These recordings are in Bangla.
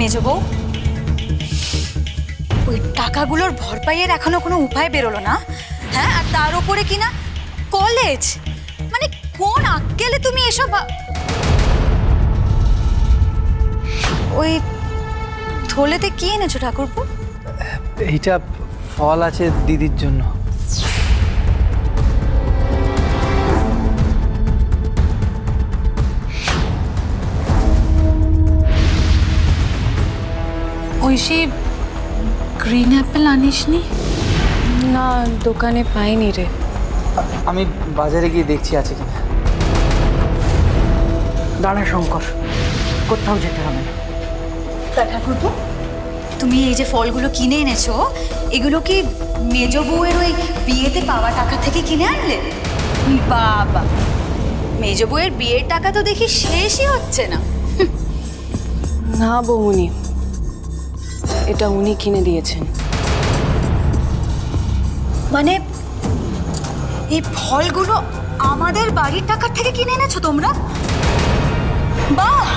মেজো বউ, ওই টাকাগুলোর ভরপাইয়ের এখনো কোনো উপায় বেরোলো না? হ্যাঁ, আর তার উপরে কিনা কলেজ। মানে কোন আক্কেলে তুমি এসব ওই থলেতে কি এনেছো ঠাকুরপো? এইটা ফল আছে দিদির জন্য। ঐশী গ্রিন অ্যাপেল আনিসনি? না, দোকানে পাইনি রে। আমি বাজারে গিয়ে দেখছি আছে কিনা। দাঁড়া শঙ্কর, কোথাও যেতে হবে না। তা ঠাকুরপো, তুমি এই যে ফলগুলো কিনে এনেছো, এগুলো কি মেজো বউয়ের ওই বিয়েতে পাওয়া টাকা থেকে কিনে আনলে? বাবা, মেজো বউয়ের বিয়ের টাকা তো দেখি শেষই হচ্ছে না। না বৌমনি, এটা উনি কিনে দিয়েছেন। মানে এই ফলগুলো আমাদের বাড়ির টাকার থেকে কিনে এনেছো তোমরা? বাহ!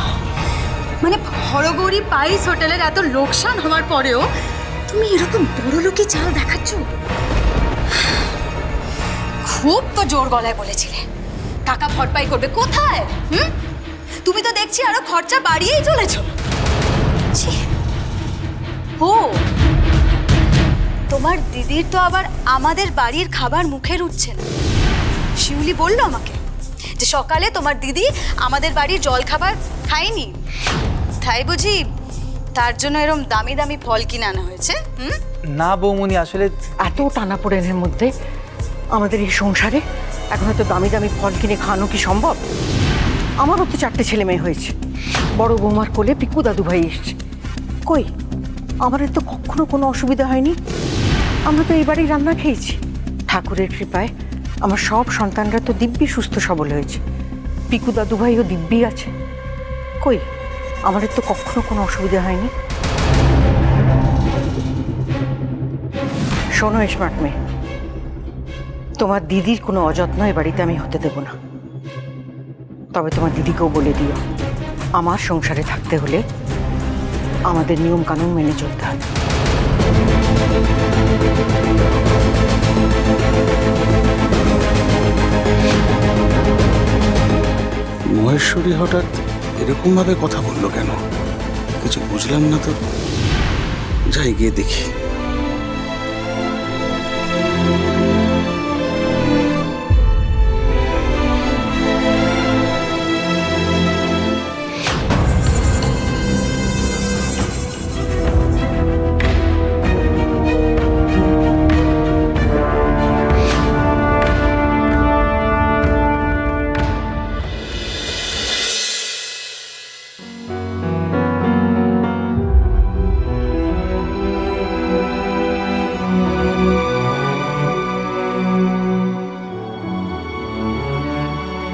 মানে হরগৌরী পাইস হোটেলের এত লোকসান হওয়ার পরেও তুমি এরকম বড়লোকি চাল দেখাচ্ছ। খুব তো জোর গলায় বলেছিলে টাকা ভরপাই করবে, কোথায়? তুমি তো দেখছি আরো খরচা বাড়িয়েই চলেছো। ছি! ও, তোমার দিদির তো আবার আমাদের বাড়ির খাবার মুখে রুচ্ছে না। শিউলি বলল আমাকে যে সকালে তোমার দিদি আমাদের বাড়ির জল খাবার খায়নি, তাই বুঝি তার জন্য এরম দামি দামি ফল কিনে আনা হয়েছে? না বৌমনি, আসলে এত টানাপোড়েনের মধ্যে আমাদের এই সংসারে এখন তো দামি দামি ফল কিনে খাওয়ানো কি সম্ভব? আমারও তো 4টে ছেলে মেয়ে হয়েছে। বড় বৌমার কোলে পিকু দাদু ভাই এসছে। কই, আমাদের তো কখনো কোনো অসুবিধা হয়নি। আমরা তো এই বাড়ি রান্না খেয়েছি। ঠাকুরের কৃপায় আমার সব সন্তানরা তো দিব্যি সুস্থ সবল হয়েছে। পিকু দাদু ভাইও দিব্যি আছে। কই, আমাদের তো কখনো কোনো অসুবিধা হয়নি। শোনো স্মার্ট মেয়ে, তোমার দিদির কোনো অযত্ন এ বাড়িতে আমি হতে দেব না। তবে তোমার দিদিকেও বলে দিও, আমার সংসারে থাকতে হলে আমাদের নিয়ম কানুন মেনে চলতে হবে। মহেশ্বরী হঠাৎ এরকম ভাবে কথা বললো কেন? কিছু বুঝলাম না তো। যাই গিয়ে দেখি।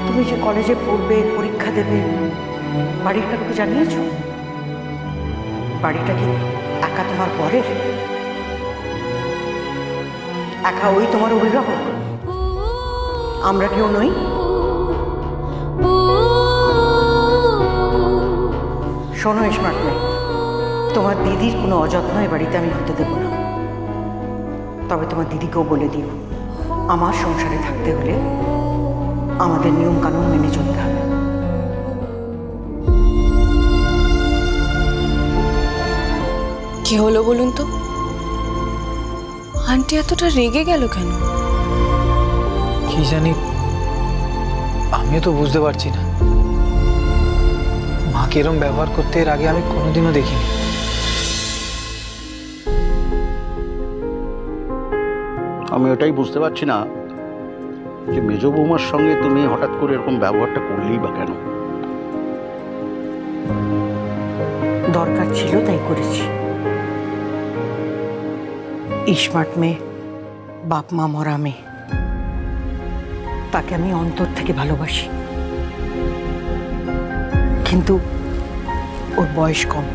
তুমি যে কলেজে পড়বে, পরীক্ষা দেবে, বাড়ির কাউকে জানিয়েছ? বাড়িটা কি একা তোমার পরের? একা ওই তোমার অভিভাবক? আমরা কেউ নই? শোনো স্মার্ট মেয়ে, তোমার দিদির কোনো অযত্ন এ বাড়িতে আমি হতে দেব না। তবে তোমার দিদিকেও বলে দিও, আমার সংসারে থাকতে হলে আমাদের নিয়ম কানুন মেনে চলতে হবে। কি হলো বলুন তো? আন্টি এতটা রেগে গেল কেন? কি জানি, আমিও তো বুঝতে পারছি না। মাকে এরম ব্যবহার করতে এর আগে আমি কোনোদিনও দেখিনি। আমি ওটাই বুঝতে পারছি না যে মেজ বৌমার সঙ্গে তুমি হঠাৎ করে এরকম ব্যবহারটা করলেই বা কেন? দরকার ছিল তাই করেছি। স্মার্ট মেয়ে, বাপ মা মরা মেয়ে, তাকে আমি অন্তর থেকে ভালোবাসি। কিন্তু ওর বয়স কম,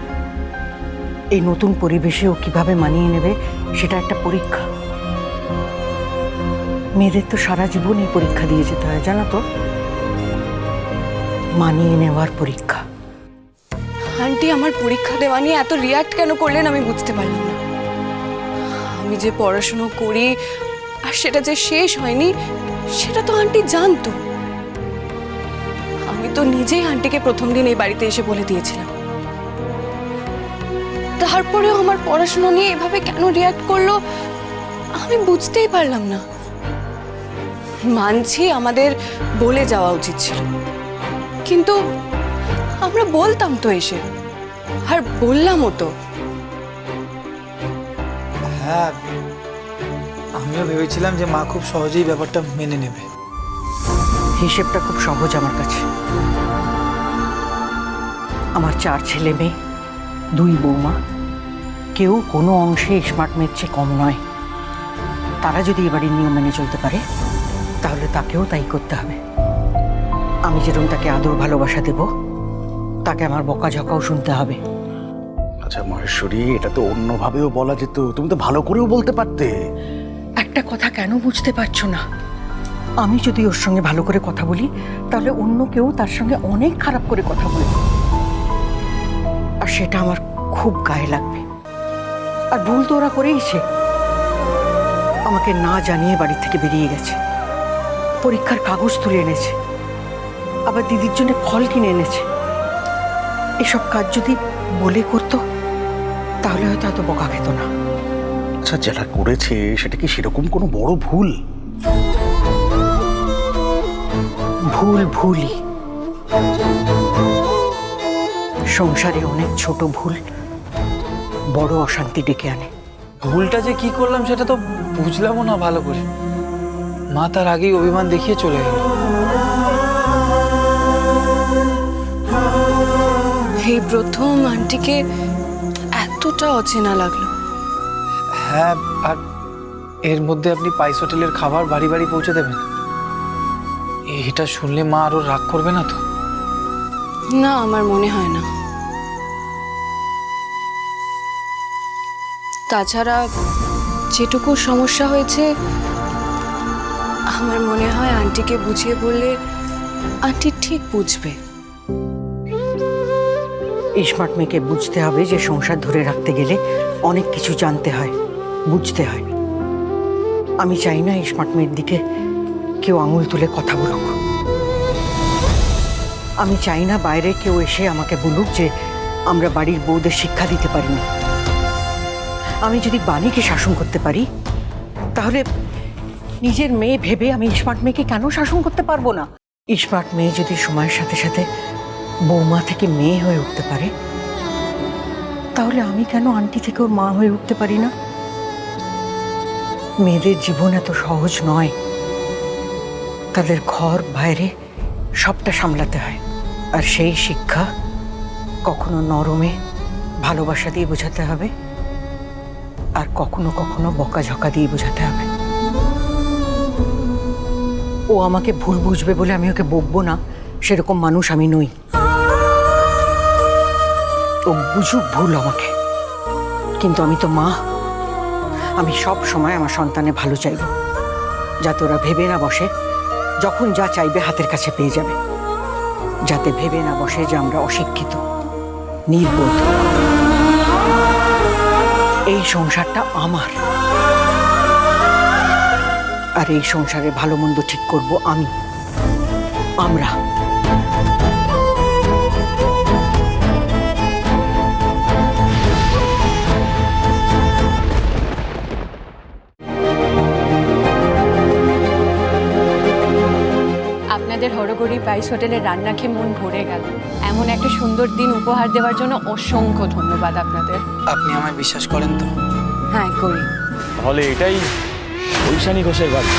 এই নতুন পরিবেশে ও কিভাবে মানিয়ে নেবে সেটা একটা পরীক্ষা। মেয়েদের তো সারা জীবন এই পরীক্ষা দিয়ে যেতে হয়, জানো তো, মানিয়ে নেওয়ার পরীক্ষা। আন্টি আন্টি আমার পরীক্ষা দেওয়া নিয়ে এত রিয়াক্ট কেন করলেন আমি বুঝতে পারলাম না। আমি যে পড়াশুনো করি আর সেটা যে শেষ হয়নি সেটা তো আন্টি জানতো। আমি তো নিজেই আন্টিকে প্রথম দিন এই বাড়িতে এসে বলে দিয়েছিলাম। তারপরেও আমার পড়াশোনা নিয়ে এভাবে কেন রিয়াক্ট করলো আমি বুঝতেই পারলাম না। মানছি আমাদের বলে যাওয়া উচিত ছিল, কিন্তু আমরা বলতাম তো এসে, আর বললামও তো। হ্যাঁ, আমিও ভেবেছিলাম যে মা খুব সহজেই ব্যাপারটা মেনে নেবে। হিসেবটা খুব সহজ আমার কাছে। আমার 4 ছেলে মেয়ে, 2 বৌমা, কেউ কোনো অংশে স্মার্ট মেয়ের চেয়ে কম নয়। তারা যদি এবারের নিয়ম মেনে চলতে পারে তাহলে তাকেও তাই করতে হবে। আমি যেরকম তাকে আদর ভালোবাসা দেব, তাকে আমার বকাঝকাও শুনতে হবে। আচ্ছা মহেশ্বরী, এটা তো অন্যভাবেও বলা যেত, তুমি তো ভালো করেও বলতে পারতে। একটা কথা কেন বুঝতে পারছো না? আমি যদি ওর সঙ্গে ভালো করে কথা বলি তাহলে অন্য কেউ তার সঙ্গে অনেক খারাপ করে কথা বলবে, আর সেটা আমার খুব গায়ে লাগবে। আর ভুল তো ওরা করেইছে, আমাকে না জানিয়ে বাড়ি থেকে বেরিয়ে গেছে, পরীক্ষার কাগজ তুলে এনেছে, আবার দিদির জন্য ফল কিনে এনেছে। এসব কাজ যদি বলে করতো তাহলে হয়তো এত বকা খেত না। আচ্ছা যেটা করেছে সেটা কি সেরকম কোনো বড় ভুল? ভুল ভুলই। সংসারে অনেক ছোট ভুল বড় অশান্তি ডেকে আনে। ভুলটা যে কি করলাম সেটা তো বুঝলামও না ভালো করে। মা তার আগেই অভিমান দেখিয়ে চলে গেল। এই প্রথম আন্টিকে এতটা অচেনা লাগলো। হ্যাঁ, আর এর মধ্যে আপনি পাইস হোটেলের খাবার বাড়ি বাড়ি পৌঁছে দেবেন। এটা শুনলে মা আরো রাগ করবে না তো? না, আমার মনে হয় না। তাছাড়া যেটুকু সমস্যা হয়েছে আমার মনে হয় আন্টিকে বুঝিয়ে বললে আন্টি ঠিক বুঝবে। স্মার্ট মেয়েকে বুঝতে হবে যে সংসার ধরে রাখতে গেলে অনেক কিছু জানতে হয়, বুঝতে হয়। আমি চাই না স্মার্ট মেয়ের দিকে কেউ আঙুল তুলে কথা বলুক। আমি চাই না বাইরে কেউ এসে আমাকে বলুক যে আমরা বাড়ির বউদের শিক্ষা দিতে পারিনি। আমি যদি বাণীকে শাসন করতে পারি তাহলে নিজের মেয়ে ভেবে আমি স্মার্ট মেয়েকে কেন শাসন করতে পারবো না? স্মার্ট মেয়ে যদি সময়ের সাথে সাথে বৌমা থেকে মেয়ে হয়ে উঠতে পারে তাহলে আমি কেন আন্টি থেকে ওর মা হয়ে উঠতে পারি না? মেয়েদের জীবন এত সহজ নয়, তাদের ঘর বাইরে সবটা সামলাতে হয়। আর সেই শিক্ষা কখনো নরমে ভালোবাসা দিয়ে বোঝাতে হবে, আর কখনো কখনো বকাঝকা দিয়ে বোঝাতে হবে। ও আমাকে ভুল বুঝবে বলে আমি ওকে বকবো না, সেরকম মানুষ আমি নই। ও বুঝুক ভুল আমাকে, কিন্তু আমি তো মা। আমি সব সময় আমার সন্তানের ভালো চাইব, যাতে ওরা ভেবে না বসে যখন যা চাইবে হাতের কাছে পেয়ে যাবে, যাতে ভেবে না বসে যে আমরা অশিক্ষিত, নির্বোধ। এই সংসারটা আমার, আর এই সংসারে ভালো মন্দ ঠিক করব আমি, আমরা। আপনাদের হরগৌরী পাইস হোটেলের রান্না খেয়ে মন ভরে গেল। এমন একটা সুন্দর দিন উপহার দেওয়ার জন্য অসংখ্য ধন্যবাদ আপনাদের। আপনি আমায় বিশ্বাস করেন তো? হ্যাঁ, করি। তাহলে এটাই ঐশানী ঘোষের বাড়ি।